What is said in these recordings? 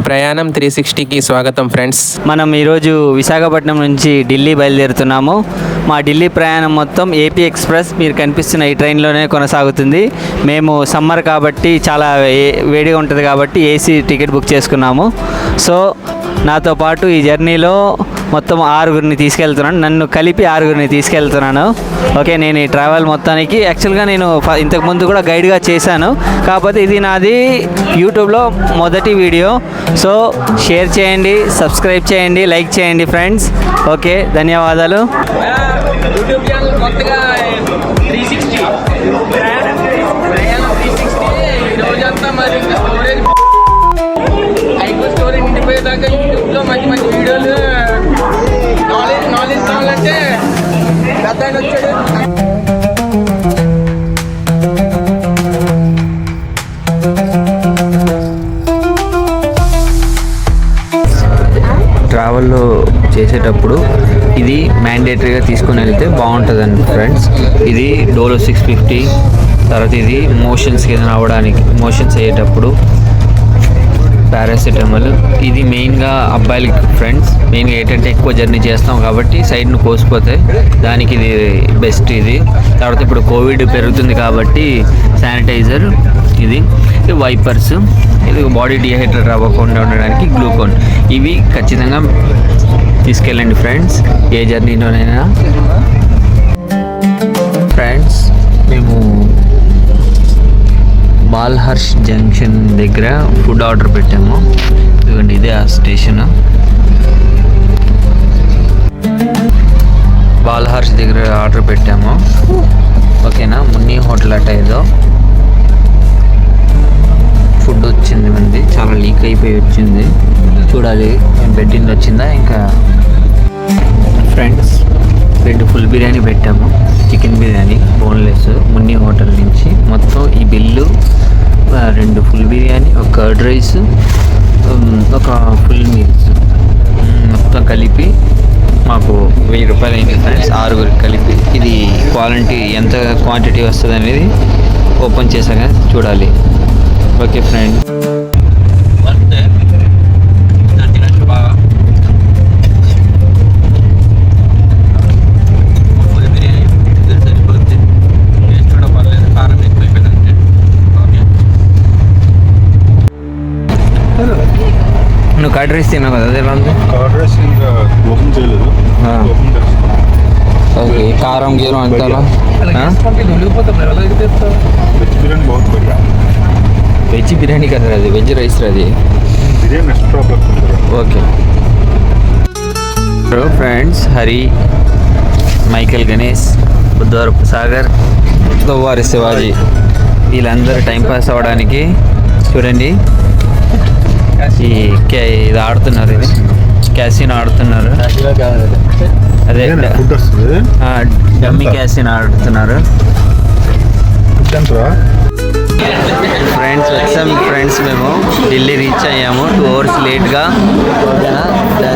ప్రయాణం 360కి స్వాగతం ఫ్రెండ్స్. మనం ఈరోజు విశాఖపట్నం నుంచి ఢిల్లీ బయలుదేరుతున్నాము. మా ఢిల్లీ ప్రయాణం మొత్తం ఏపీ ఎక్స్ప్రెస్ మీరు కనిపిస్తున్న ఈ ట్రైన్లోనే కొనసాగుతుంది. మేము సమ్మర్ కాబట్టి చాలా వేడిగా ఉంటుంది కాబట్టి ఏసీ టికెట్ బుక్ చేసుకున్నాము. సో నాతో పాటు ఈ జర్నీలో మొత్తం 6గురిని తీసుకెళ్తున్నాను, నన్ను కలిపి 6గురిని తీసుకెళ్తున్నాను. ఓకే, నేను ఈ ట్రావెల్ మొత్తానికి యాక్చువల్గా నేను ఇంతకుముందు కూడా గైడ్గా చేశాను, కాకపోతే ఇది నాది యూట్యూబ్లో మొదటి వీడియో. సో షేర్ చేయండి, సబ్స్క్రైబ్ చేయండి, లైక్ చేయండి ఫ్రెండ్స్. ఓకే, ధన్యవాదాలు. యూట్యూబ్ ఛానల్ కొత్తగా 360 ఈరోజంతా మరి స్టోరేజ్ నిండిపోయేదాకా యూట్యూబ్లో మంచి మంచి వీడియోలు నాలెడ్జ్ కావాలంటే పెద్ద ఆయన వచ్చాడు. ట్రావెల్లో చేసేటప్పుడు ఇది మ్యాండేటరీగా తీసుకొని వెళ్తే బాగుంటుందండి ఫ్రెండ్స్. ఇది డోలో 650, తర్వాత ఇది మోషన్స్కి ఏదైనా అవ్వడానికి, మోషన్స్ అయ్యేటప్పుడు పారాసిటమాల్. ఇది మెయిన్గా అబ్బాయిలకి ఫ్రెండ్స్, మెయిన్గా ఏంటంటే ఎక్కువ జర్నీ చేస్తాం కాబట్టి సైడ్ను కోసిపోతాయి, దానికి ఇది బెస్ట్. ఇది తర్వాత ఇప్పుడు కోవిడ్ పెరుగుతుంది కాబట్టి శానిటైజర్, ఇది వైపర్స్, ఇది బాడీ డిహైడ్రేట్ అవ్వకుండా ఉండడానికి గ్లూకోన్. ఇవి ఖచ్చితంగా తీసుకెళ్ళండి ఫ్రెండ్స్, ఏ జర్నీలోనైనా. ఫ్రెండ్స్, మేము బాల్హర్ష్ జంక్షన్ దగ్గర ఫుడ్ ఆర్డర్ పెట్టాము. ఇదిగోండి, ఇదే ఆ స్టేషన్. బాల్హర్ష్ దగ్గర ఆర్డర్ పెట్టాము. ఓకేనా, మున్ని హోటల్ అట ఏదో. ఫుడ్ వచ్చింది, మంది చాలా లీక్ అయిపోయి వచ్చింది. చూడాలి మేము పెట్టింది వచ్చిందా. ఇంకా ఫ్రెండ్స్, 2 ఫుల్ బిర్యానీ పెట్టాము, chicken biryani boneless, Munni hotel నుంచి. మొత్తం ఈ బిల్లు 2 ఫుల్ బిర్యానీ, ఒక కర్డ్ రైస్, ఒక ఫుల్ మీల్స్ మొత్తం కలిపి మాకు 1000 రూపాయలు అయింది ఫ్రెండ్స్, 6గురికి కలిపి. ఇది క్వాలిటీ ఎంత క్వాంటిటీ వస్తుంది అనేది ఓపెన్ చేశాక చూడాలి. ఓకే ఫ్రెండ్, బాగా ఫుల్ బిర్యానీ సరిపోతుంది, టేస్ట్ కూడా పర్లేదు, కారం ఎక్కువ అయిపోయిందంటే. ఓకే, నువ్వు కర్డ్ రైస్ తిన్నావు కదా, అది ఎలా ఉంది? కర్డ్ రైస్ ఇంకా ఓపెన్ చేయలేదు, ఓపెన్ చేస్తాను. ఓకే, కారం గీరం అంతా వెజ్ బిర్యానీ బాగుంది బడియా. వెజ్ బిర్యానీ కదా అది, వెజ్ రైస్ అది బిర్యానీ ఎక్స్ట్రా పడుతుంది. Okay friends, Hari, Michael Ganesh, Buddhavarapu Sagar, Dowwari Shivaji, వీళ్ళందరూ టైంపాస్ అవ్వడానికి చూడండి ఇది ఆడుతున్నారు, ఇది క్యాసిన్ ఆడుతున్నారు. అదే డమ్మీ క్యాసిన్ ఆడుతున్నారు. ఫ్రెండ్స్ వచ్చాం ఫ్రెండ్స్, మేము ఢిల్లీ రీచ్ అయ్యాము 2 hours లేట్గా.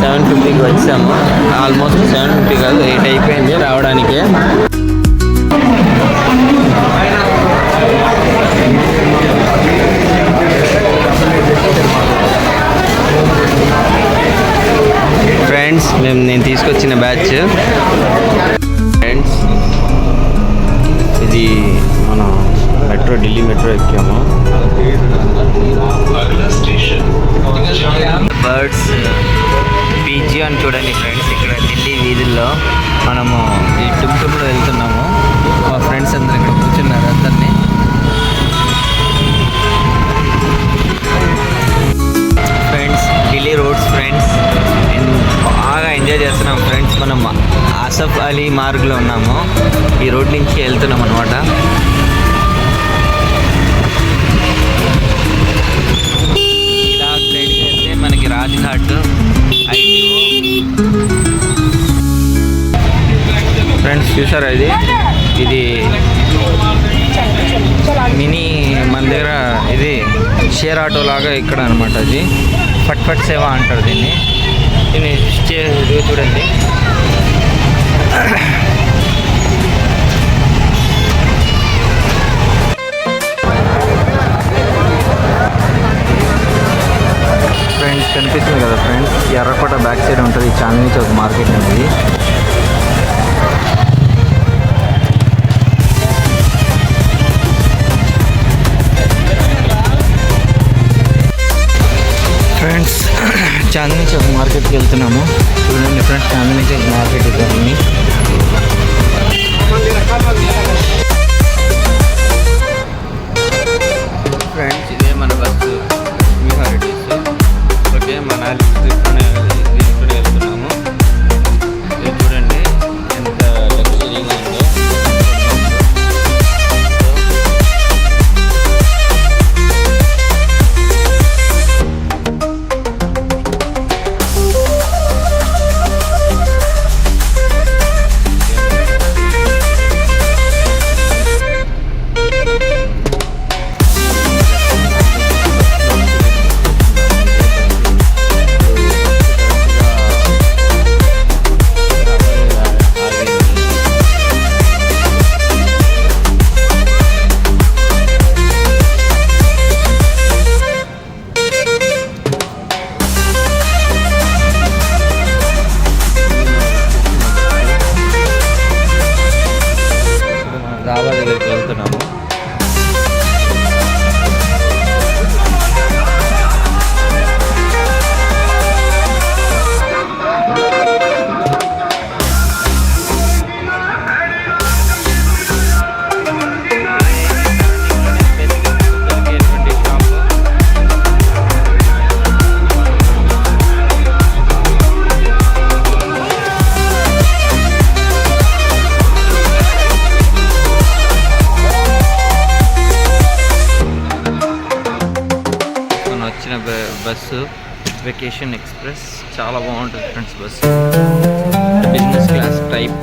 7:50కి వచ్చాము, ఆల్మోస్ట్ 7:50 కాదు 8 అయిపోయింది రావడానికి. ఫ్రెండ్స్, నేను తీసుకొచ్చిన బ్యాచ్. ఫ్రెండ్స్, ఇది మన మెట్రో, ఢిల్లీ మెట్రో ఎక్కాము. బర్డ్స్ పీజీ అని చూడండి ఫ్రెండ్స్, ఇక్కడ ఢిల్లీ వీధుల్లో మనము ఈ టుమ్టుమ్లో వెళ్తున్నాము. మా ఫ్రెండ్స్ అందరు ఇక్కడ కూర్చున్నారు, అందరినీ. ఫ్రెండ్స్, ఢిల్లీ రోడ్స్ ఫ్రెండ్స్, బాగా ఎంజాయ్ చేస్తున్నాం ఫ్రెండ్స్. మనం ఆసఫ్ అలీ మార్గ్లో ఉన్నాము, ఈ రోడ్ నుంచి వెళ్తున్నాం అనమాట. ఇలా స్ట్రైట్గా వెళ్తే మనకి రాజ్ఘాట్, ఐటీఓ. ఫ్రెండ్స్ చూసారా, ఇది మినీ మన దగ్గర ఇది షేర్ ఆటో లాగా ఇక్కడ అనమాట. అది ఫట్ సేవా అంటారు దీన్ని. చూడండి, ఫ్రెండ్స్ కనిపిస్తుంది కదా ఫ్రెండ్స్, ఎర్రకోట బ్యాక్ సైడ్ ఉంటుంది చాందినీ చౌక్ మార్కెట్ అనేది. ఫ్రెండ్స్ చాందినీ చౌక్ మార్కెట్కి వెళ్తున్నాము. చూడండి ఫ్రెండ్స్, చాందినీ చౌక్ మార్కెట్ ఇద్దరిని. ఫ్రెండ్స్ ఇదే మన బస్సు హాలిడేస్. ఓకే, మనాలి తీసుకుని వెళ్తున్నాము. ఇది చూడండి ఎంత లగ్జరీగా ఉందో. డాబా దగ్గరికి వెళ్తున్నాము. వచ్చిన బస్సు వెకేషన్ ఎక్స్ప్రెస్ చాలా బాగుంటుంది friends. Bus business clause type.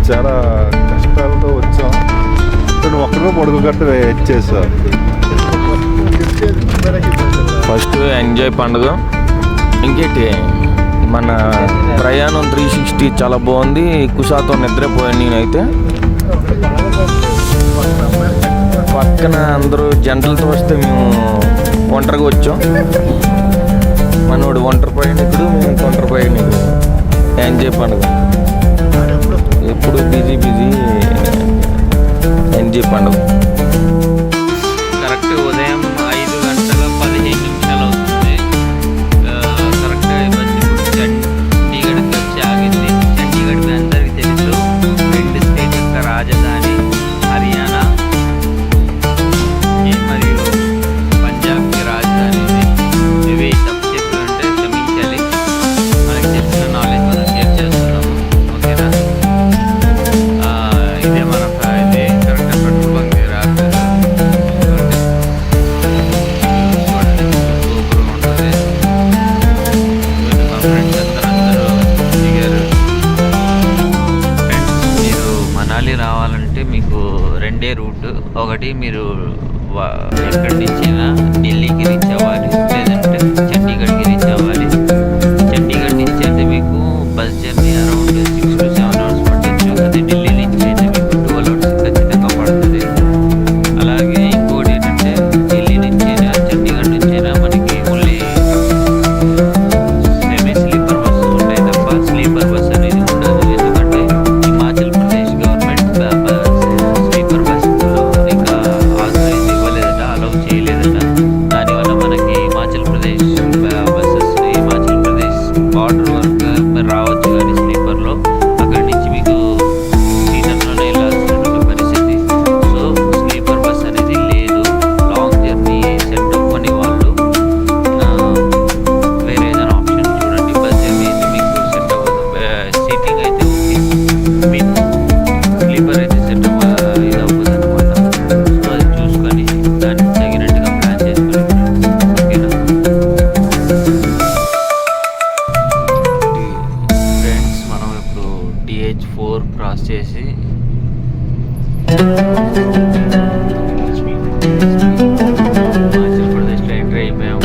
చాలా కష్టాలతో వచ్చాం. నువ్వు ఒక్కడో పొడుగు గట్ట వచ్చేసా. ఫస్ట్ ఎంజాయ్ పండుగ. ఇంకేంటి మన ప్రయాణం 360 చాలా బాగుంది. కుషాతో నిద్రపోయాను నేనైతే. పక్కన అందరూ జంటలతో వస్తే మేము ఒంటరిగా వచ్చాం. మనోడు ఒంటరి ప్రయాణికుడు, మేము ఒంటరి ప్రయాణికుడు. ఎంజాయ్ పండుగ ఎప్పుడు బిజీ ఎంజాయ్ పండుగ. కరెక్ట్ ఉదయం 5:15 అవుతుంది. కరెక్ట్గా బస్సు ఇప్పుడు చండీగఢ్కి వచ్చి ఆగింది. చండీగఢ్ మీ అందరికీ తెలుసు, 2 స్టేట్ యొక్క రాజధాని. హర్యానా మరియు పంజాబ్కి రాజధాని ఇది. ఇవి తప్పు చెప్తుంటే క్షమించాలి. మనకి తెలిసిన నాలెడ్జ్ మనం షేర్ చేస్తున్నాము. ఓకేనా? ఇదే మన ఇది కరెక్ట్గా పెట్రోల్ బంక్ రాలేదు. సూపర్గా ఉంటుంది. మా ఫ్రెండ్స్ అందరూ దిగారు. ఫ్రెండ్స్, మీరు మనాలి రావాలంటే మీకు 2 రూట్. ఒకటి మీరు ఎక్కడి నుంచైనా ఢిల్లీకి రీచ్ అవ్వాలి, లేదంటే చండీగఢ్కి రీచ్ అవ్వాలి. చండీగఢ్ నుంచి అయితే మీకు bus journey around 6 to 7 hours పట్టచ్చు. అదే ఢిల్లీ నుంచి అయితే మీకు 12 hours ఖచ్చితంగా పడుతుంది. అలాగే ఇంకోటి ఏంటంటే ఢిల్లీ నుంచైనా చండీగఢ్ నుంచైనా మనకి ఓన్లీ సెమీ స్లీపర్ బస్సు ఉంటాయి తప్ప స్లీపర్ బస్ అనేది ఉండదు. ఎందుకంటే హిమాచల్ ప్రదేశ్ గవర్నమెంట్ స్లీపర్ బస్సులో ఇంకా ఆథరైజ్ ఇవ్వలేదట, అలౌ చేయలేదట. దానివల్ల మనకి హిమాచల్ BH4 క్రాస్ చేసి హిమాచల్ ప్రదేశ్లో ఎంటర్ అయిపోయాం.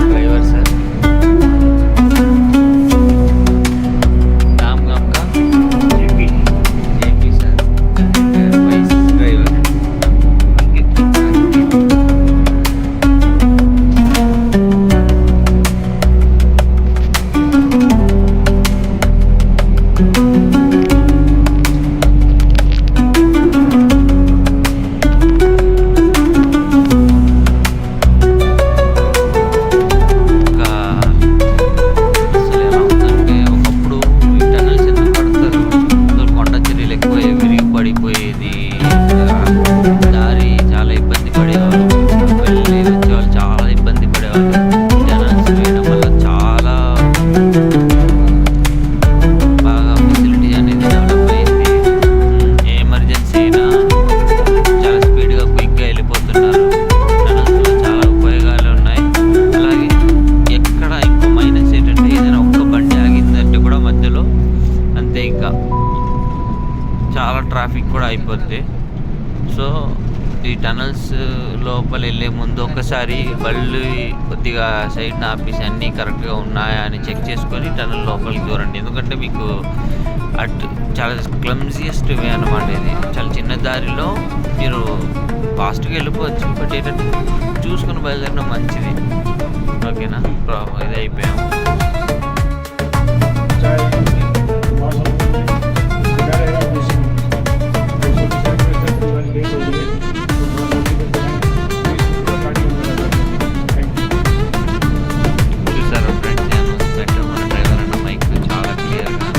డ్రైవర్ సార్ नाम गाम का जेपी सर वाइस ड्राइवर का అసలు ఎలా ఉందంటే ఒకప్పుడు ఈ టనల్స్ ఎందుకు పడతారు అసలు కొండ చర్యలు ఎక్కువ విరిగి పడిపోయేది. దారి చాలా ఇబ్బంది పడేవారు, వెళ్ళి వచ్చేవాళ్ళు చాలా ఇబ్బంది పడేవాళ్ళు. ఈ టనల్స్ వేయడం వల్ల చాలా బాగా ఫెసిలిటీ అనేది డెవలప్ అయింది. ఏ ఎమర్జెన్సీ అయినా చాలా స్పీడ్గా క్విక్గా వెళ్ళిపోతున్నారు. టనల్స్లో చాలా ఉపయోగాలు ఉన్నాయి. అలాగే ఎక్కడ ఇంకో మైనస్ ఏంటంటే ఏదైనా ఒక్క బండి ఆగిందంటే కూడా మధ్యలో అంతే ఇంకా చాలా ట్రాఫిక్ కూడా అయిపోద్ది. సో ఈ టనల్స్ లోపల వెళ్ళే ముందు ఒకసారి బళ్ళు కొద్దిగా సైడ్ని ఆపేసి అన్నీ కరెక్ట్గా ఉన్నాయా అని చెక్ చేసుకొని టనల్ లోపలికి దూరండి. ఎందుకంటే మీకు అటు చాలా క్లమ్జియస్ట్ వే అన్నమాట. ఇది చాలా చిన్న దారిలో మీరు ఫాస్ట్గా వెళ్ళిపోవచ్చు, బట్ ఏంటంటే చూసుకుని బయలుదేరడం మంచిది. ఓకేనా, ఇది అయిపోయాము. చూసారా ఫ్రెండ్స్, నేను పెట్టాను మన డ్రైవర్ అన్న మైక్ చాలా క్లియర్గా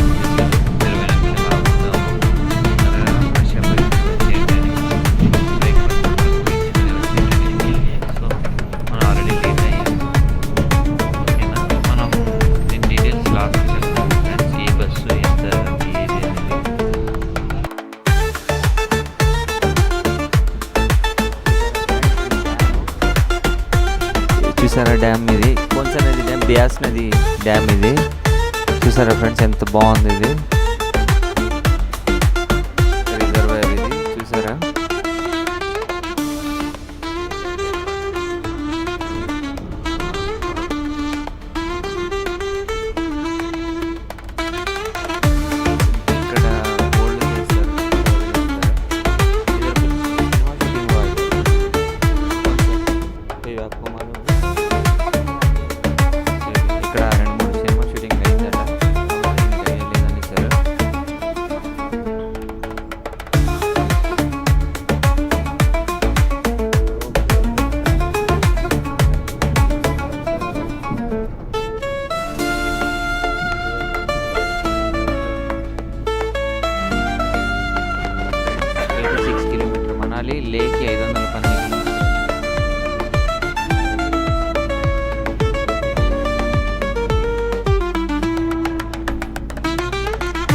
సో మనం ఆల్రెడీ లేట్ అయ్యాం. ఓకేనా, మనం దీని డీటెయిల్స్ లాస్ట్ చెప్తాం ఫ్రెండ్స్. ఏ బస్సు ఎంత ఏది అనేది. చూసారా డ్యామ్ ఇది, కొంచెం నది డ్యామ్, బియాస్ నది డ్యామ్ ఇది. చూసారా ఫ్రెండ్స్ ఎంత బాగుంది ఇది రిజర్వాయర్ ఇది. చూసారా ఇక్కడ గోల్డ్ చేస్తారు. ఇక్కడ 2-3 సినిమా షూటింగ్ అయిందట. ఇంకా లేదని సార్. కిలోమీటర్ మనాలి, లేకి 512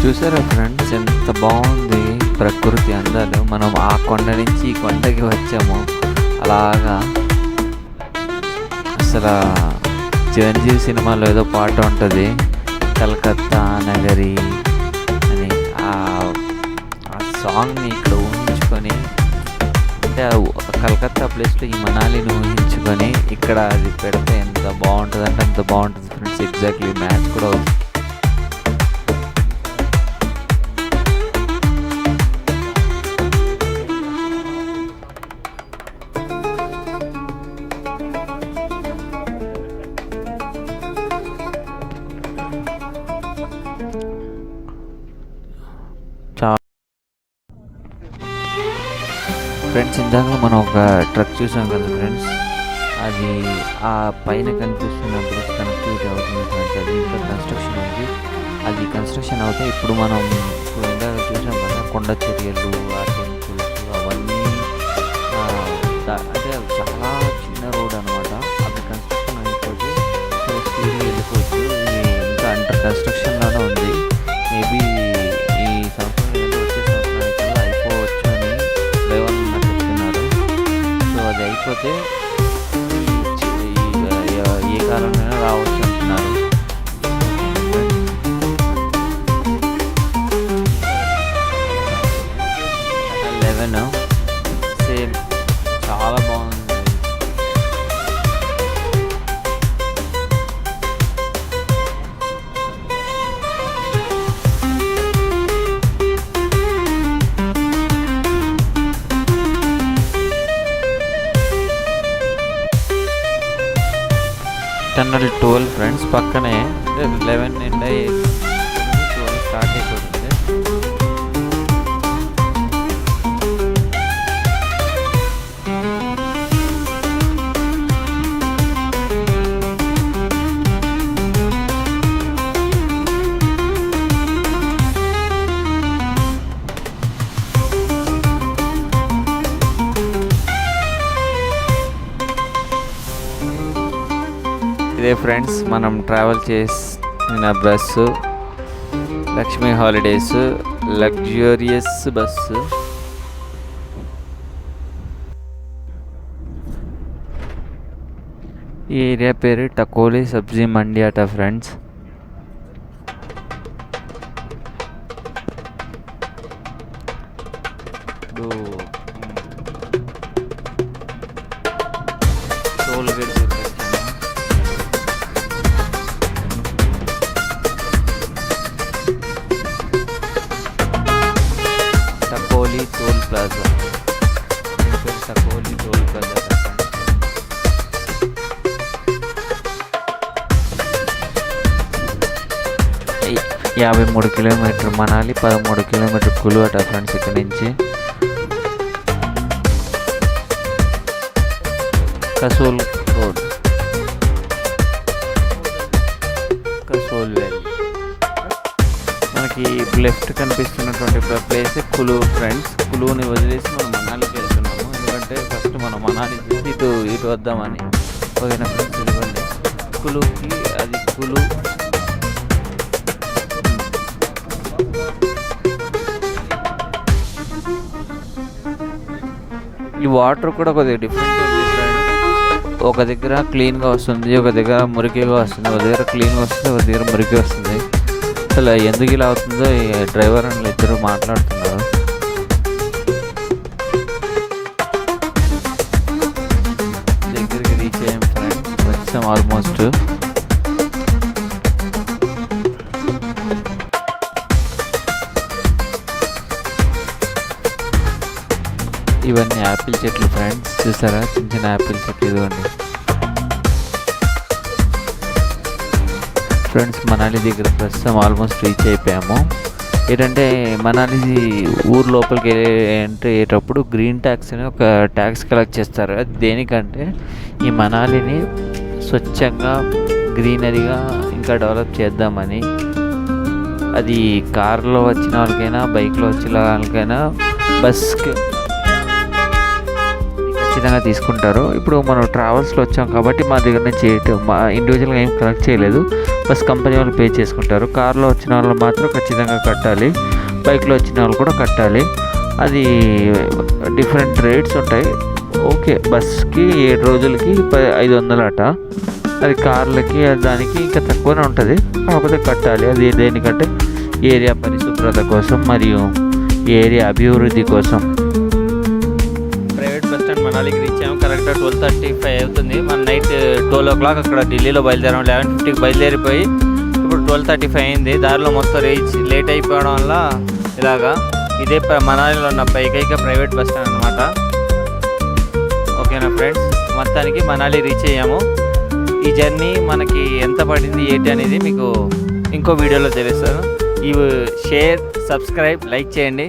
చూసారా ఫ్రెండ్స్ ఎంత బాగుంది ప్రకృతి అందాలు. మనం ఆ కొండ నుంచి ఈ కొండకి వచ్చాము. అలాగా అసలు చిరంజీవి సినిమాలో ఏదో పాట ఉంటుంది, కలకత్తా నగరి అని. ఆ సాంగ్ని ఇక్కడ ఊహించుకొని, అంటే కలకత్తా ప్లేస్లో ఈ మనాలిని ఊహించుకొని ఇక్కడ అది పెడితే ఎంత బాగుంటుంది అంటే అంత బాగుంటుంది ఫ్రెండ్స్. ఎగ్జాక్ట్లీ మ్యాచ్ కూడా అవుతుంది. ఫ్రెండ్స్ ఇందాక మనం ఒక ట్రక్ చూసాం కదా ఫ్రెండ్స్, అది ఆ పైన కనిపిస్తున్న బ్రిడ్జ్ కనెక్టివిటీ అవుతుంది ఫ్రెండ్స్. అది ఇంకా కన్స్ట్రక్షన్ ఉంది. అది కన్స్ట్రక్షన్ అవుతే ఇప్పుడు మనం ఇప్పుడు ఇందాక చూసాం కదా కొండ చర్యలు, ఆ టెంపుల్స్ అవన్నీ అంటే చాలా చిన్న రోడ్ అనమాట. అవి కన్స్ట్రక్షన్ అయిపోతే స్పీడ్గా వెళ్ళిపోవచ్చు. ఇది ఇంకా అండర్ కన్స్ట్రక్షన్లోనే ఉంది. మేబీ ఈ టర్మినల్ 12 ఫ్రెండ్స్, పక్కనే 11 నిండా 12 స్టార్ట్ అయిపోతుంది. ఇదే ఫ్రెండ్స్ మనం ట్రావెల్ చేసిన bus, Lakshmi holidays luxurious bus. ఈ ఏరియా పేరు టకోలి సబ్జీ మండి అట ఫ్రెండ్స్. ఇప్పుడు toll gate Takoli toll plaza. Takoli toll plaza 53 kilometre Manali, 13 kilometre Kullu అట ఫ్రెండ్స్. ఇక్కడ నుంచి కసోల్ రోడ్, కసోల్ వ్యాలీ. మనకి లెఫ్ట్ కనిపిస్తున్నటువంటి ప్లేస్ కులు ఫ్రెండ్స్. కులుని వదిలేసి మనం మనాలికి వెళ్తున్నాము, ఎందుకంటే ఫస్ట్ మనం మనాలి చూసి ఇటు వద్దామని. ఓకేనా ఫ్రెండ్స్, ఇదిగోండి కులుకి, అది కులు. ఈ వాటర్ కూడా కొద్దిగా డిఫరెంట్ ఉంది ఫ్రెండ్. ఒక దగ్గర క్లీన్గా వస్తుంది, ఒక దగ్గర మురికిగా వస్తుంది, ఒక దగ్గర క్లీన్గా వస్తుంది, ఒక దగ్గర మురికి వస్తుంది. అసలు ఎందుకు ఇలా అవుతుందో ఈ డ్రైవర్ అని ఇద్దరు మాట్లాడుతున్నారు. దగ్గరికి రీచ్ అయ్యాం ఫ్రెండ్స్, వచ్చాం ఆల్మోస్ట్. ఇవన్నీ యాపిల్ చెట్లు ఫ్రెండ్స్, చూసారా చిన్న చిన్న యాపిల్ చెట్లు. ఇదిగోండి ఫ్రెండ్స్, మనాలి దగ్గర ప్రస్తుతం ఆల్మోస్ట్ రీచ్ అయిపోయాము. ఏంటంటే మనాలి ఊరు లోపలికి వెళ్ళేటప్పుడు గ్రీన్ ట్యాక్స్ అని ఒక ట్యాక్స్ కలెక్ట్ చేస్తారు. అది దేనికంటే ఈ మనాలిని స్వచ్ఛంగా గ్రీనరీగా ఇంకా డెవలప్ చేద్దామని. అది కార్లో వచ్చిన వాళ్ళకైనా, బైక్లో వచ్చిన వాళ్ళకైనా, బస్కి ఖచ్చితంగా తీసుకుంటారు. ఇప్పుడు మనం ట్రావెల్స్లో వచ్చాం కాబట్టి మా దగ్గర నుంచి మా ఇండివిజువల్గా ఏం కలెక్ట్ చేయలేదు, బస్ కంపెనీ వాళ్ళు పే చేసుకుంటారు. కార్లో వచ్చిన వాళ్ళు మాత్రం ఖచ్చితంగా కట్టాలి, బైక్లో వచ్చిన వాళ్ళు కూడా కట్టాలి. అది డిఫరెంట్ రేట్స్ ఉంటాయి. ఓకే, బస్కి 7 రోజులకి 500 అట. అది కార్లకి దానికి ఇంకా తక్కువనే ఉంటుంది, కాకపోతే కట్టాలి. అది దేనికంటే ఏరియా పరిశుభ్రత కోసం మరియు ఏరియా అభివృద్ధి కోసం. మనాలికి రీచ్ అయ్యాము. కరెక్ట్గా 12:35 అవుతుంది. మన నైట్ 12 o'clock అక్కడ ఢిల్లీలో బయలుదేరాం. 11:50కి బయలుదేరిపోయి ఇప్పుడు 12:35 అయింది. దారిలో మొత్తం లేట్ అయిపోవడం వల్ల ఇలాగా ఇదే మనాలిలో ఉన్న ఏకైక ప్రైవేట్ బస్ స్టాండ్ అనమాట. ఓకేనా ఫ్రెండ్స్, మొత్తానికి మనాలి రీచ్ అయ్యాము. ఈ జర్నీ మనకి ఎంత పడింది ఏంటి అనేది మీకు ఇంకో వీడియోలో తెలుస్తాను. ఈ షేర్, సబ్స్క్రైబ్, లైక్ చేయండి.